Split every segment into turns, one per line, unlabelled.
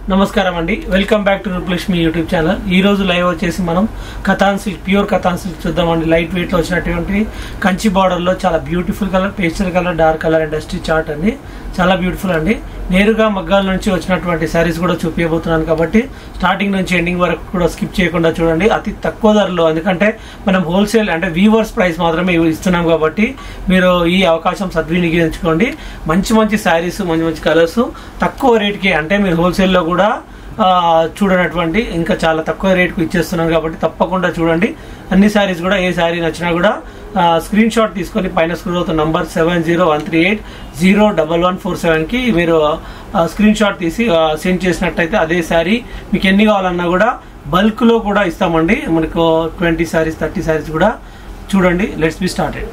నమస్కారం అండి, welcome back to Rupalakshmi YouTube channel. ఈ రోజు లైవ్ వచ్చేసి మనం katan silk, pure Katan silk చూద్దామండి. లైట్ వెయిట్ లో వచ్చినటువంటి కంచి బార్డర్ లో చాలా beautiful colour, pastel colour, dark colour and dusty chart అండి. చాలా బ్యూటిఫుల్ అండి. నేరుగా మగ్గాల నుంచి వచ్చినటువంటి శారీస్ కూడా చూపించబోతున్నాను కాబట్టి స్టార్టింగ్ నుంచి ఎండింగ్ వరకు కూడా స్కిప్ చేయకుండా చూడండి. అతి తక్కువ ధరలో, ఎందుకంటే మనం హోల్సేల్ అంటే వీవర్స్ ప్రైస్ మాత్రమే ఇస్తున్నాం కాబట్టి మీరు ఈ అవకాశం సద్వినియోగించుకోండి. మంచి మంచి శారీస్, మంచి మంచి కలర్స్ తక్కువ రేట్కి, అంటే మీరు హోల్సేల్లో కూడా చూడనటువంటి ఇంకా చాలా తక్కువ రేట్కు ఇచ్చేస్తున్నాం కాబట్టి తప్పకుండా చూడండి. అన్ని శారీస్ కూడా, ఏ శారీ నచ్చినా కూడా స్క్రీన్ షాట్ తీసుకొని పైన స్క్రోల్ అవుతున్న నంబర్ 7013801147 కి మీరు స్క్రీన్ షాట్ తీసి సెండ్ చేసినట్టయితే అదే శారీ మీకు ఎన్ని కావాలన్నా కూడా బల్క్ లో కూడా ఇస్తామండి. మనకు 20 శారీస్ 30 శారీస్ కూడా చూడండి. Let's be started.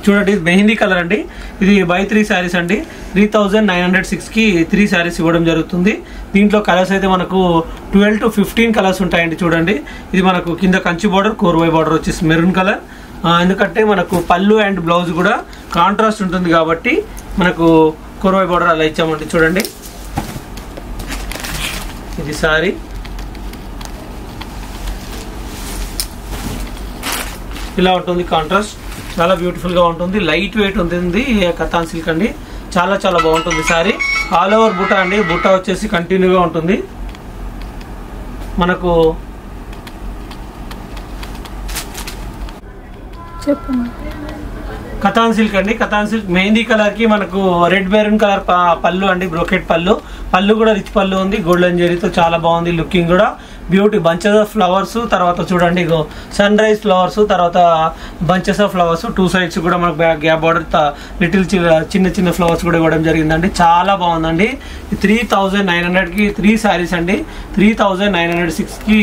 చూడండి, ఇది మెహందీ కలర్ అండి. ఇది బై 3 శారీస్ అండి. 3906 కి 3 శారీస్ ఇవ్వడం జరుగుతుంది. దీంట్లో కలర్స్ అయితే మనకు 12 to 15 కలర్స్ ఉంటాయండి. చూడండి, ఇది మనకు కింద కంచి బార్డర్, కోర్వై బార్డర్ వచ్చేసి మెరూన్ కలర్. ఎందుకంటే మనకు పళ్ళు అండ్ బ్లౌజ్ కూడా కాంట్రాస్ట్ ఉంటుంది కాబట్టి మనకు కోర్వై బార్డర్ అలా ఇచ్చామండి. చూడండి, ఇది శారీ. ఇలా ఉంటుంది కాంట్రాస్ట్, చాలా బ్యూటిఫుల్ గా ఉంటుంది. లైట్ వెయిట్ ఉంటుంది, కథాన్ సిల్క్ అండి. చాలా చాలా బాగుంటుంది శారీ. ఆల్ ఓవర్ బుట్ట అండి. బుట్ట వచ్చేసి కంటిన్యూగా ఉంటుంది. మనకు కథాన్ సిల్క్ అండి. కథాన్ సిల్క్ మెహందీ కలర్ కి మనకు రెడ్ మెరూన్ కలర్ పళ్ళు అండి, బ్రోకెట్ పళ్ళు. పళ్ళు కూడా రిచ్ పళ్ళు ఉంది, గోల్డెన్ జరీతో చాలా బాగుంది. లుకింగ్ కూడా బ్యూటీ. బంచెస్ ఆఫ్ ఫ్లవర్స్, తర్వాత చూడండి సన్ రైజ్ ఫ్లవర్స్, తర్వాత బంచెస్ ఆఫ్ ఫ్లవర్స్. 2 sides కూడా మనకు గ్యాప్ బార్డర్, లిటిల్ చిన్న చిన్న ఫ్లవర్స్ కూడా ఇవ్వడం జరిగిందండి. చాలా బాగుందండి. 3900 కి 3 శారీస్ అండి. 3906 కి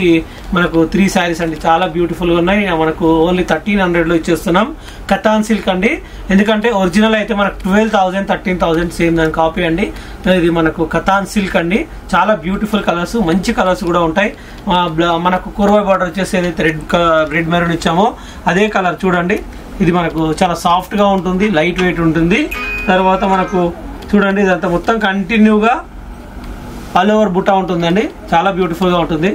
మనకు 3 శారీస్ అండి. చాలా బ్యూటిఫుల్ గా ఉన్నాయి. మనకు ఓన్లీ 1300 లో ఇచ్చేస్తున్నాం. కథాన్ సిల్క్ అండి. ఎందుకంటే ఒరిజినల్ అయితే మనకు 12,000 13,000 సేమ్ దాని కాపీ అండి. ఇది మనకు కథాన్ సిల్క్ అండి. చాలా బ్యూటిఫుల్ కలర్స్, మంచి కలర్స్ కూడా ఉంటాయి. మనకు కోర్వై బార్డర్ వచ్చేసి ఏదైతే రెడ్ మెరూన్ ఇచ్చామో అదే కలర్. చూడండి, ఇది మనకు చాలా సాఫ్ట్ గా ఉంటుంది, లైట్ వెయిట్ ఉంటుంది. తర్వాత మనకు చూడండి, ఇదంతా మొత్తం కంటిన్యూగా ఆల్ ఓవర్ బుట్ట ఉంటుందండి. చాలా బ్యూటిఫుల్ గా ఉంటుంది.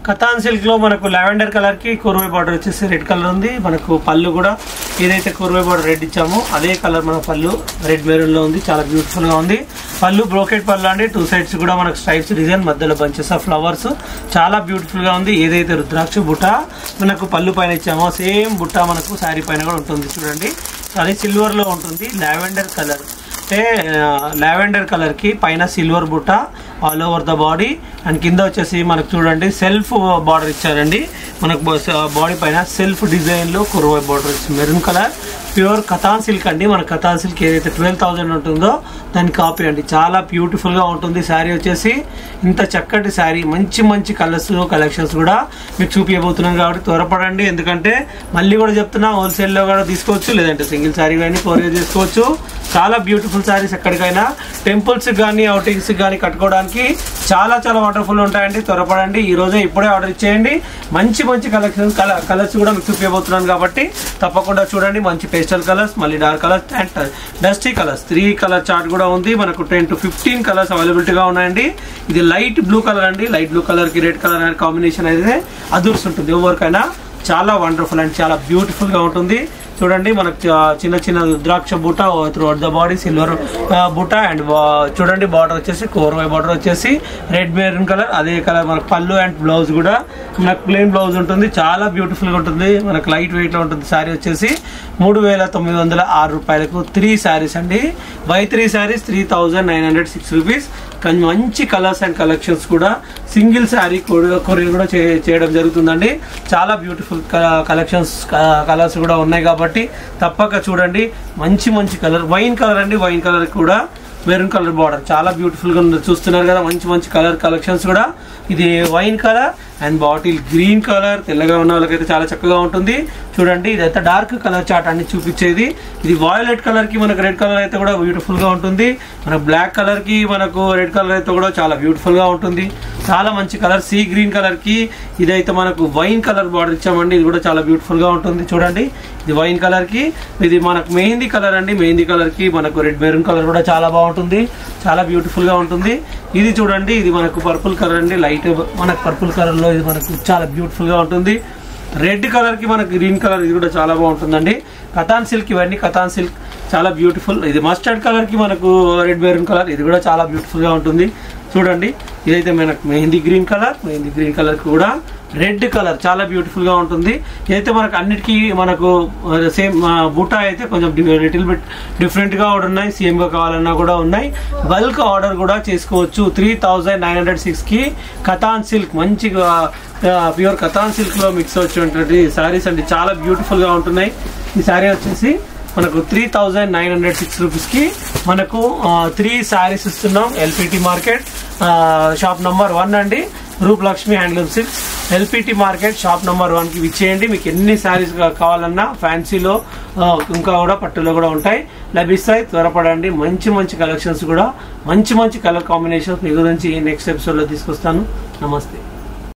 కథాన్ సిల్క్ లో మనకు లావెండర్ కలర్ కి కోర్వై బార్డర్ వచ్చేసి రెడ్ కలర్ ఉంది. మనకు పళ్ళు కూడా ఏదైతే కోర్వై బార్డర్ రెడ్ ఇచ్చామో అదే కలర్ మన పళ్ళు రెడ్ మెరూన్ లో ఉంది. చాలా బ్యూటిఫుల్ గా ఉంది. పళ్ళు బ్రోకెట్ పళ్ళు అండి. 2 sides కూడా మనకు స్ట్రైప్స్ డిజైన్, మధ్యలో బంచెస్ ఆఫ్ ఫ్లవర్స్. చాలా బ్యూటిఫుల్ గా ఉంది. ఏదైతే రుద్రాక్ష బుట్ట మనకు పళ్ళు పైన ఇచ్చామో సేమ్ బుట్ట మనకు శారీ పైన కూడా ఉంటుంది. చూడండి, అది సిల్వర్ లో ఉంటుంది. లావెండర్ కలర్ అంటే లావెండర్ కలర్ కి పైన సిల్వర్ బుట్ట all over the body and కింద వచ్చేసి మనకు చూడండి సెల్ఫ్ బార్డర్ ఇచ్చారండి. మనకు బాడీ పైన సెల్ఫ్ డిజైన్ లో kuruvai border maroon colour. Pure Katan silk అండి. మన కథాన్ సిల్క్ ఏదైతే 12,000 ఉంటుందో దాని కాపీ అండి. చాలా బ్యూటిఫుల్ గా ఉంటుంది శారీ వచ్చేసి. ఇంత చక్కటి శారీ, మంచి మంచి కలర్స్ కలెక్షన్స్ కూడా మీకు చూపించబోతున్నాను కాబట్టి త్వరపడండి. ఎందుకంటే మళ్ళీ కూడా చెప్తున్నా, హోల్సేల్ లో కూడా తీసుకోవచ్చు, లేదంటే సింగిల్ శారీ కానీ కొరియర్ చేసుకోవచ్చు. చాలా బ్యూటిఫుల్ శారీస్. ఎక్కడికైనా టెంపుల్స్ కానీ అవుటింగ్స్ కానీ కట్టుకోవడానికి చాలా చాలా వండర్ఫుల్ ఉంటాయండి. త్వరపడండి, ఈ రోజే ఇప్పుడే ఆర్డర్ ఇచ్చేయండి. మంచి మంచి కలర్స్ కూడా మీకు చూపించబోతున్నాను కాబట్టి తప్పకుండా చూడండి. మంచి పేస్టల్ కలర్స్, మళ్ళీ dark colours and dusty colours. 3 colour chart కూడా ఉంది. మనకు 10 to 15 కలర్స్ అవైలబిలిటీగా ఉన్నాయండి. ఇది లైట్ బ్లూ కలర్ అండి. లైట్ బ్లూ కలర్ కి రెడ్ కలర్ అనే కాంబినేషన్ అయితే అదుర్స్ ఉంటుంది. ఎవరికైనా చాలా వండర్ఫుల్ అండ్ చాలా బ్యూటిఫుల్ గా ఉంటుంది. చూడండి, మనకు చిన్న చిన్న రుద్రాక్ష బుట్ట త్రూఅవుట్ ద బాడీ, సిల్వర్ బుట్ట అండ్ చూడండి బార్డర్ వచ్చేసి కోర్వై బార్డర్ వచ్చేసి రెడ్ మెరూన్ కలర్. అదే కలర్ మనకు పళ్ళు అండ్ బ్లౌజ్ కూడా మనకు ప్లెయిన్ బ్లౌజ్ ఉంటుంది. చాలా బ్యూటిఫుల్ గా ఉంటుంది. మనకు లైట్ వెయిట్ లో ఉంటుంది. శారీ వచ్చేసి 3,906 రూపాయలకు 3 శారీస్ అండి. By 3 saris 3906 rupees. కానీ మంచి కలర్స్ అండ్ కలెక్షన్స్ కూడా సింగిల్ శారీ కొరియర్ కూడా చేయడం జరుగుతుందండి. చాలా బ్యూటిఫుల్ కలెక్షన్స్, కలర్స్ కూడా ఉన్నాయి కాబట్టి తప్పక చూడండి. మంచి మంచి కలర్, వైన్ కలర్ అండి. వైన్ కలర్ కూడా మెరూన్ కలర్ బార్డర్ చాలా బ్యూటిఫుల్ గా ఉంది. చూస్తున్నారు కదా, మంచి మంచి కలర్ కలెక్షన్స్ కూడా. ఇది wine colour and bottle green colour. తెల్లగా ఉన్న వాళ్ళకైతే చాలా చక్కగా ఉంటుంది. చూడండి, ఇదైతే డార్క్ కలర్ చార్ట్ అన్ని చూపించేది. ఇది వాయోలెట్ కలర్ కి మనకు రెడ్ కలర్ అయితే కూడా బ్యూటిఫుల్ గా ఉంటుంది. మనకు బ్లాక్ కలర్ కి మనకు రెడ్ కలర్ అయితే కూడా చాలా బ్యూటిఫుల్ గా ఉంటుంది. చాలా మంచి కలర్ సీ గ్రీన్ కలర్ కి ఇదైతే మనకు వైన్ కలర్ బార్డర్ ఇచ్చామండి. ఇది కూడా చాలా బ్యూటిఫుల్ గా ఉంటుంది. చూడండి ఇది వైన్ కలర్ కి, ఇది మనకు మెహందీ కలర్ అండి. మెహందీ కలర్ కి మనకు రెడ్ మెరూన్ కలర్ కూడా చాలా బాగుంటుంది, చాలా బ్యూటిఫుల్ గా ఉంటుంది. ఇది చూడండి ఇది మనకు పర్పుల్ కలర్ అండి. లైట్ మనకు పర్పుల్ కలర్ లో ఇది మనకు చాలా బ్యూటిఫుల్ గా ఉంటుంది. రెడ్ కలర్ కి మనకు గ్రీన్ కలర్ ఇది కూడా చాలా బాగుంటుందండి. కథాన్ సిల్క్ ఇవన్నీ కథాన్ సిల్క్ చాలా బ్యూటిఫుల్. ఇది మస్టర్డ్ కలర్ కి మనకు రెడ్ మెరూన్ కలర్ ఇది కూడా చాలా బ్యూటిఫుల్ గా ఉంటుంది. చూడండి ఇదైతే మనకు మెహందీ గ్రీన్ కలర్ కూడా రెడ్ కలర్ చాలా బ్యూటిఫుల్ గా ఉంటుంది. ఇదైతే మనకు అన్నిటికీ మనకు సేమ్ బూటా అయితే కొంచెం లిటిల్ బిట్ డిఫరెంట్ గా కూడా ఉన్నాయి. సేమ్ గా కావాలన్నా కూడా ఉన్నాయి. బల్క్ ఆర్డర్ కూడా చేసుకోవచ్చు. 3906 కి కథాన్ సిల్క్ మంచిగా ప్యూర్ కథాన్ సిల్క్ లో మిక్స్ వచ్చినటువంటి శారీస్ అండి. చాలా బ్యూటిఫుల్ గా ఉంటున్నాయి. ఈ శారీ వచ్చేసి మనకు 3906 రూపీస్ కి మనకు 3 శారీస్ ఇస్తున్నాం. ఎల్పిటి మార్కెట్ షాప్ నంబర్ 1 అండి. Rupalakshmi handloom silks LPT market shop number 1 కి విచ్చేయండి. మీకు ఎన్ని శారీస్ కావాలన్నా ఫ్యాన్సీలో ఇంకా కూడా పట్టులో కూడా ఉంటాయి, లభిస్తాయి. త్వరపడండి. మంచి కలెక్షన్స్ కూడా మంచి కలర్ కాంబినేషన్స్ మీ గురించి నెక్స్ట్ ఎపిసోడ్ లో తీసుకొస్తాను. నమస్తే.